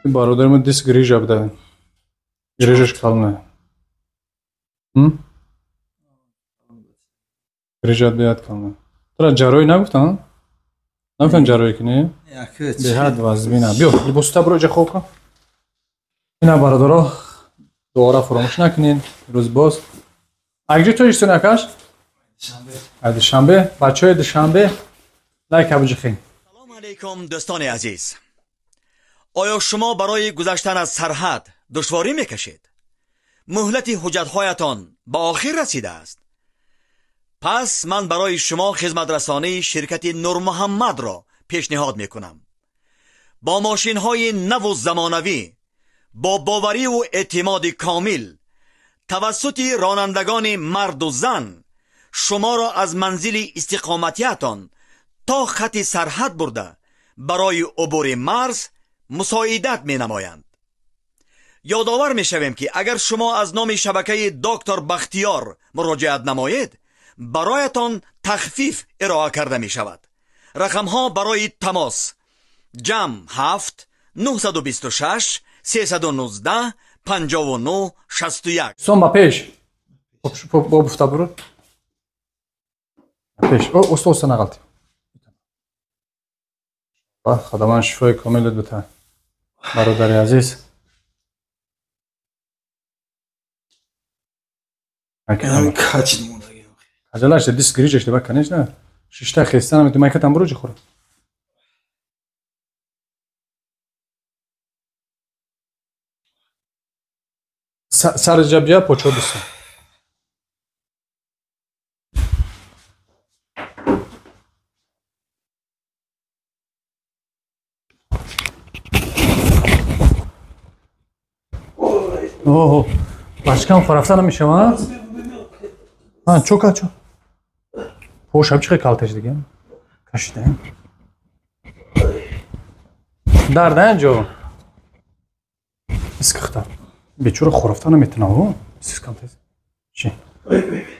برادرم دیس گریجا بده. گریجش کلمه. گریجات بیاد کلمه. تو را جراحی نگفتن؟ نگفتن جراحی کنی؟ به حد وزبینه. بیا لباستا برو جا خوب کن. اینا برادرها دوباره فراموش نکنین. روز باز. اگه تو ایشتون نکش؟ دوشنبه. بچه‌های دوشنبه لایک ابوجی خین. سلام علیکم دوستان عزیز. آیا شما برای گذشتن از سرحد دشواری میکشید؟ مهلت حجت‌هایتان به آخر رسیده است. پس من برای شما خدمت رسانی شرکت نور محمد را پیشنهاد میکنم. با ماشین‌های نو و زمانوی، با باوری و اعتماد کامل، توسط رانندگان مرد و زن شما را از منزل استقامتیتان تا خط سرحد برده برای عبور مرز مساعدت می نمایند. یادآور می شویم که اگر شما از نام شبکه دکتر بختیار مراجعت نمایید برایتان تخفیف ارائه کرده می شود. رقم ها برای تماس جمع 7 926 319 59 61. سوم پیش. بفتا برو. پیش. اوستا نغلطی. خداوند شفای کامل بده. برادر عزیز. عجلش دیس گریجش دیگه کنیش نه. ششتا خستانم تو مایکتم برو چه خوره. سر جبیا پوچو بس. اوه başkan فرافتا نمیشه ها؟ ها چوکا چو. پوشم چه کالتش دیگه؟ کشیده. دردن جو. اسکختا. بیچاره خرافتا نمیتونه ها؟ اسکالتش. چی؟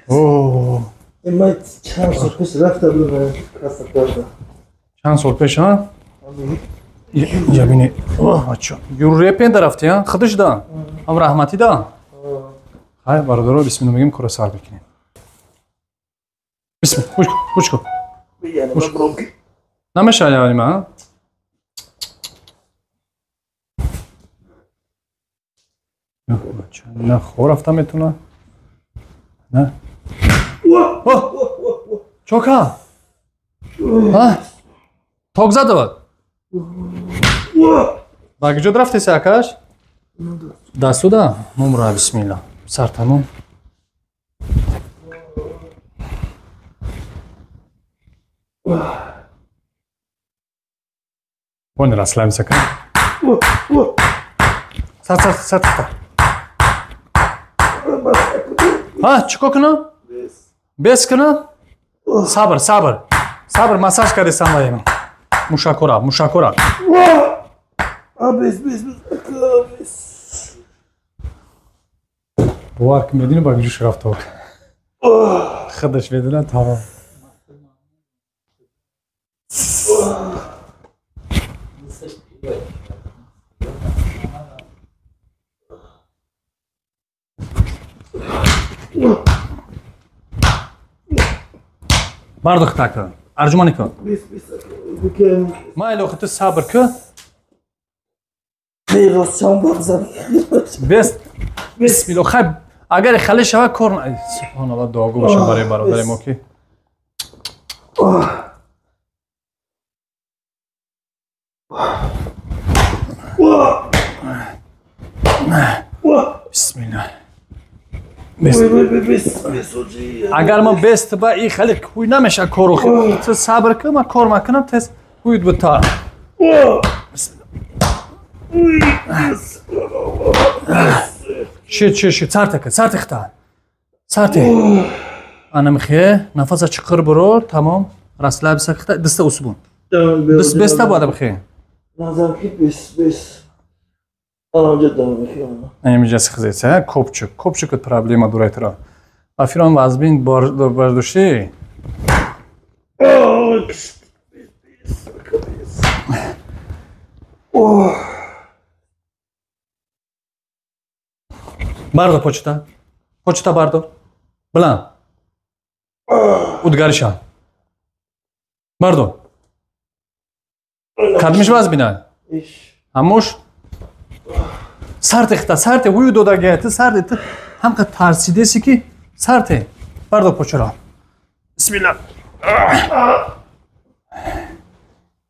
اوه. این چند سال پیش رفته بودم کاسه کرده. چند سال پیش ها؟ یا بینی. اوه بچه. یوری پیند رفتی ها؟ خودش دا. ام رحمتی دا. های برادرها بسم الله میگیم کار سر بکنیم. بسم الله خوش کن. نمیشه یاری ما. نه خور رفته میتونه. نه. چوکا. ها. تاگ زده بود. باقی جد رفتی ساکش؟ دستو دا. نمره بسم الله. سر تمام. وين الأسلام سكن؟ سات ها چیکار کنم؟ بیس کنم؟ صبر مساج کرده سامایم. مشاکرم. بیس. باور که میدونی با گوش رفت و خودش بدونه تمام. باردخ تاکه. ارجمانی کن. بیس. ما الوقت صبر که. بیراست شام بازم. بیست. بسم الله خب اگر خالی شود کار سبحان الله دعاگو باشم برای برادر ما که بسم الله اگر ما بیست با این خالی کوی نمیشه کارو تو صبر که ما کار میکنم تست کوید بتا شيت صارتك اختار صارتي انا مخيه نفسها چقر برو تمام راس لابسك اختار دست اسبون دست بس تبغى بخير نظر كي بس انا جدا مخيه انا مجلس خزيت كوبچك проблема دوريترا افيران وازبين برداشتي Bardo почта. Почта бардо. Bilan. Udgarishan. Bardo. Qadmish vazbina. Hamosh. Sarte huyu dodagayati sarte hamqa tarsidesi ki sarte. Bardo počura. Bismillah.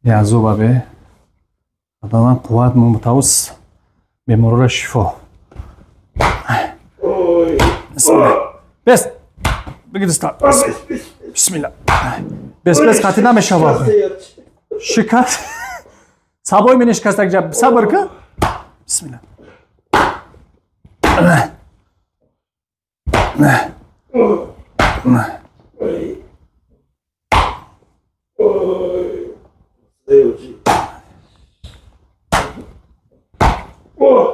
Ya zuba be. Adamın kuvvet mumtavus. Bemurra şifo. Bismillah. Bes. Begin start. Bismillah. Bes katina meşava. Şikat. Saboy meniş kastak jab sabır ka. Bismillah.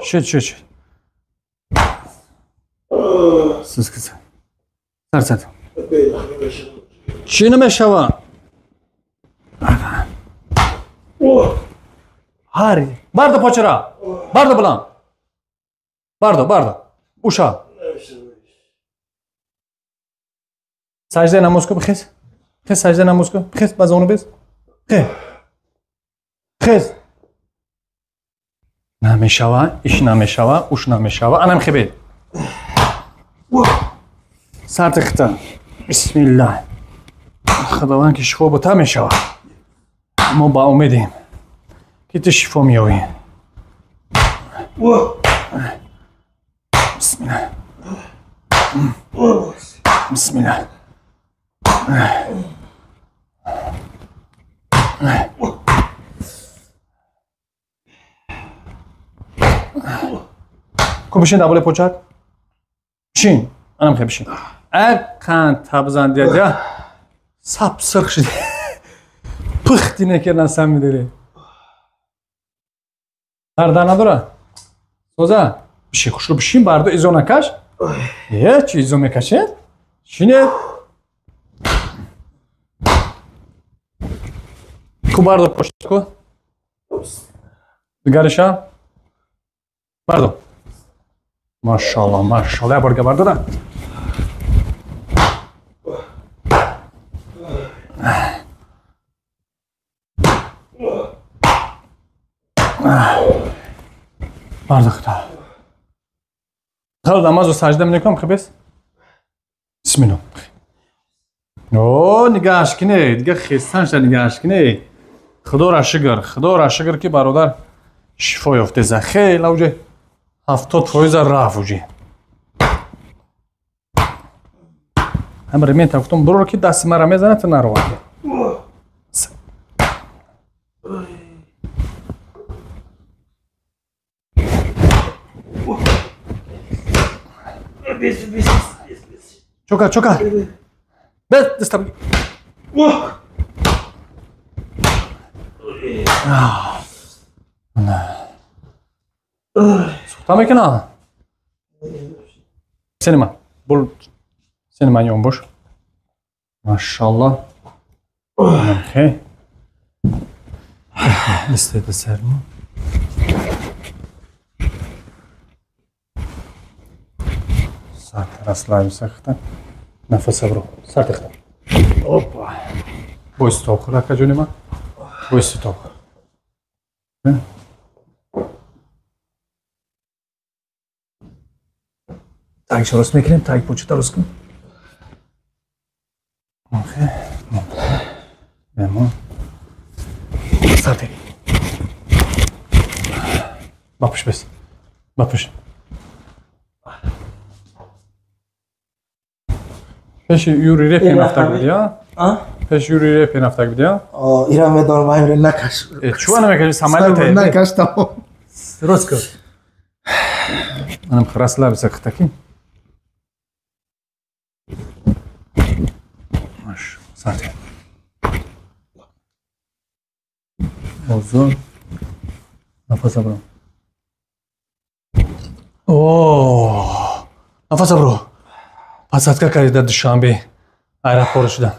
Şut. Siz kız. Sart. Çiğne meşava. Hari. Bardo počura. Bardo bilan. Bardo. Uşa. Sajda namoz ko bixes. Xes sajda namoz ko. Bixes baz onu bez. Xes. Nameşava, iş nameşava, uş nameşava. Anam khibe. Sartıqta. Bismillah. Xudovan ki shifo bata meşava. Ama ba umedim. Ki tu shifo miyoyi. Bismillah. Bismillah. کو بشین دبل پوچک بشین منم خیلی بشین اکن تبزن دیگه سب سرخ شدی پختی نکردن سم میداری درده نداره سوزه بشین خوش رو بشین برده ایزو نکش یه چی ایزو میکشه شینه کو برده پشت کو دیگرشم برده Maşallah. Ya barga bardo da. Bardo da. Tal namaz o sajda minekam khibes. Bismillah. O nigash kine, diga khistan shad nigash kine. Khudo ra shigar ki barodar shifo yofte za khayl awje 70% رفت وجی. هم رمین تا گفتم برو که دست مرا میزنه تو نرو. چوکا. بس دستم. نه. Tamam ki ne? Sinema. Bul. Sinema yom boş. Maşallah. Okay. Listede sermo. Sart raslayı sakta. Nefes alır. Sart ekta. Hoppa. Boy stop. Raka jönema. Boy stop. Так, еще раз мекнем, так, почта русском. Окей. Вемо. Старты. Бапыш без. Бапыш. Пеши Юрий Репин автак видео. Пеши Юрий Репин автак видео. İran ve Dormayı ne kaç? Чува намекали самолеты. Ne kaç tamam. Руско. Анам храслав сакhtaki. Zaten. Uzun. Nefes al bro. Nefes al bro. Pasatka karida Dushanbe aeroportida.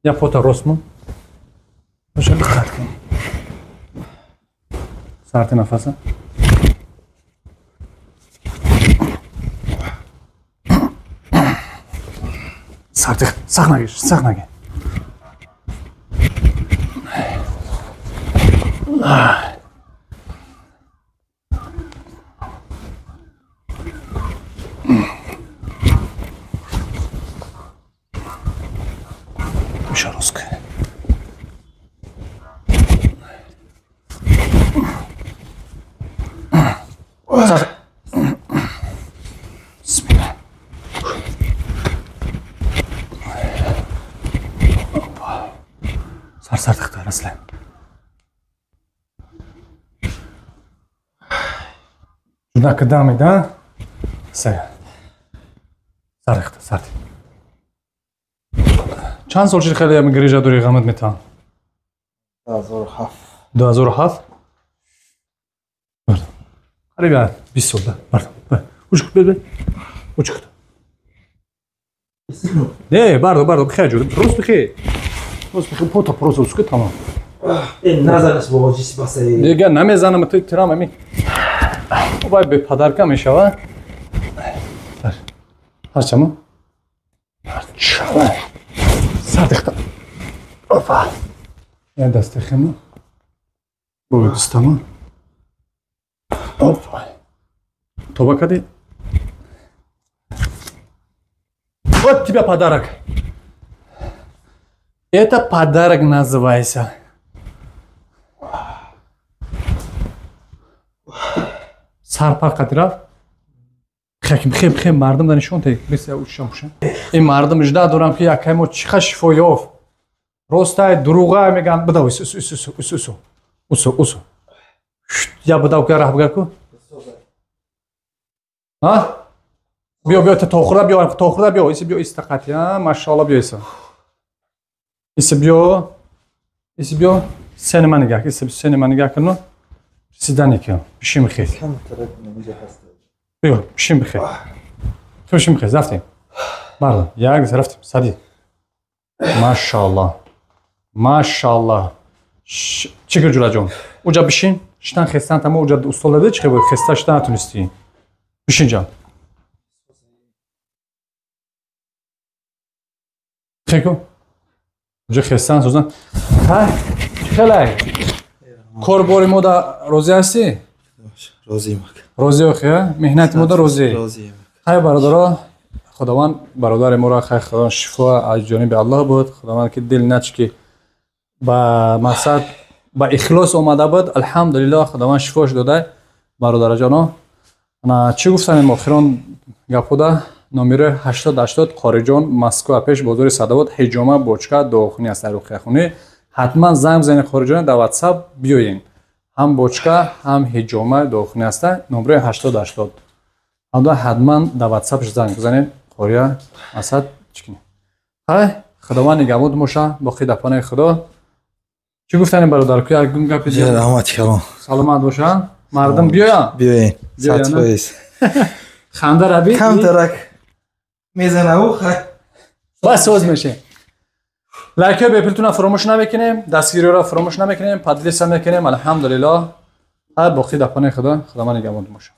Ya foto rosmu. Şöyle dikkat edin. Sartı nefes al. سخت نگیر میشه روز که بسم الله سر تختار اصلا جدا قدام میدن سر تختار چند سال شد خیلی گریجا دوری قامت میتان 2007 2007 برد هری بیاد 20 سال برد uçuk bel uçuk ne bardo بخیر جود روز بخیر پوتا پروز uçuk tamam این نزنش بابا جیسی بسه دیگه نمیزنم تو ترام می باید به پدرکم میشوه هرچمو سردخت اوپا یه دست خیمو بوی دستمو اوپا توبه کدی вот тебе подарок это подарок называется سرپا قدرف خیلی مردم دانشون تایی بسیار اوچشم باشن این مردم اجده دارم که یک کمی چیخه شفای یافت راستای دروغه میگن بداو اوسو یا بداو که راه بگر کو ها بیا تاخورده بیا ایسی بیا استقاطی ها ماشاءالله بیا ایسی بیا سن من نگاه سن من نگاه کنو سیدن یکم بشیم خیلی کم طرف نمیجا هست بیا بشیم بخیر تو بشیم بخیر رفتیم بله یک رفتیم سادی ماشاءالله چیکار جولا جون اونجا بشین شتن خستن تمام اونجا استاد داده چیکار بود خسته شدن نتونستی بشین جان خیلی اونجا خستن سوزن های خیلی کارباری ما در روزی هستی؟ روزی بخیر مهنت ما در روزی های برادرها خداوند برادر ما را خیر خداوند شفا از جانب الله بود خداوند که دل نچ که با مقصد با اخلاص اومده بود الحمدلله خداوند شفاش داده برادر جانا انا چی گفتن مؤخران گپوده نمره 80 قاریجان مسکو پیش بازار صدوات حجامه بوچکا داخونی است رو خونه حتما زنگ بزنید خارجان در واتساپ بیاین هم بوچکا هم حجامه داخونی است نمره 80 حتما در واتساپ زنگ بزنید خوریا اسد چکنی های خداوند نگهبان موشه با خداپانه خدا چی گفتن برادر که یک گم گپ رحمت کلام سلامت باشن مردم بیاین 100% خنده ربی کم ترک میزنه او خیر بس سوز میشه لایک به پلتون فراموش نمیکنیم دستگیری را فراموش نمیکنیم پادلیس هم میکنیم الحمدلله با خداپانه خدا من نگهبان موشه